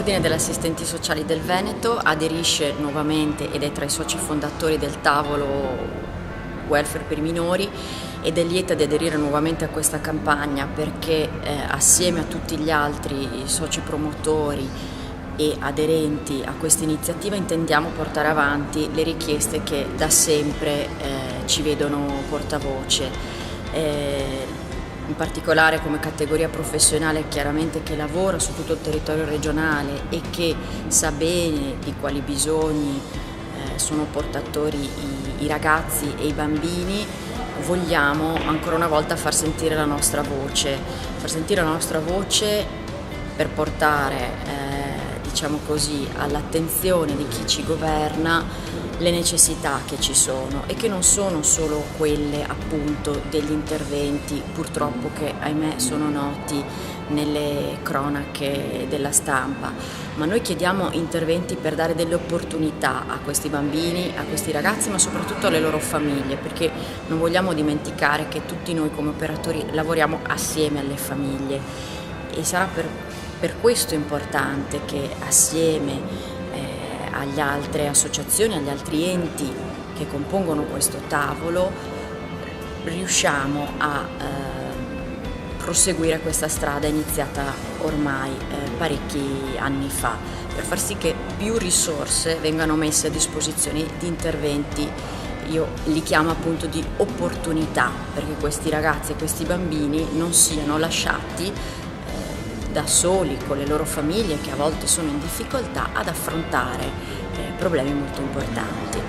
L'Ordine degli Assistenti Sociali del Veneto aderisce nuovamente ed è tra i soci fondatori del tavolo welfare per i minori ed è lieta di aderire nuovamente a questa campagna perché assieme a tutti gli altri soci promotori e aderenti a questa iniziativa intendiamo portare avanti le richieste che da sempre ci vedono portavoce. In particolare come categoria professionale chiaramente che lavora su tutto il territorio regionale e che sa bene di quali bisogni sono portatori i ragazzi e i bambini, vogliamo ancora una volta far sentire la nostra voce per portare diciamo così, all'attenzione di chi ci governa le necessità che ci sono e che non sono solo quelle appunto degli interventi purtroppo che ahimè sono noti nelle cronache della stampa, ma noi chiediamo interventi per dare delle opportunità a questi bambini, a questi ragazzi, ma soprattutto alle loro famiglie, perché non vogliamo dimenticare che tutti noi come operatori lavoriamo assieme alle famiglie e sarà per questo importante che assieme alle altre associazioni, agli altri enti che compongono questo tavolo riusciamo a proseguire questa strada iniziata ormai parecchi anni fa, per far sì che più risorse vengano messe a disposizione di interventi, io li chiamo appunto di opportunità, perché questi ragazzi e questi bambini non siano lasciati da soli con le loro famiglie che a volte sono in difficoltà ad affrontare problemi molto importanti.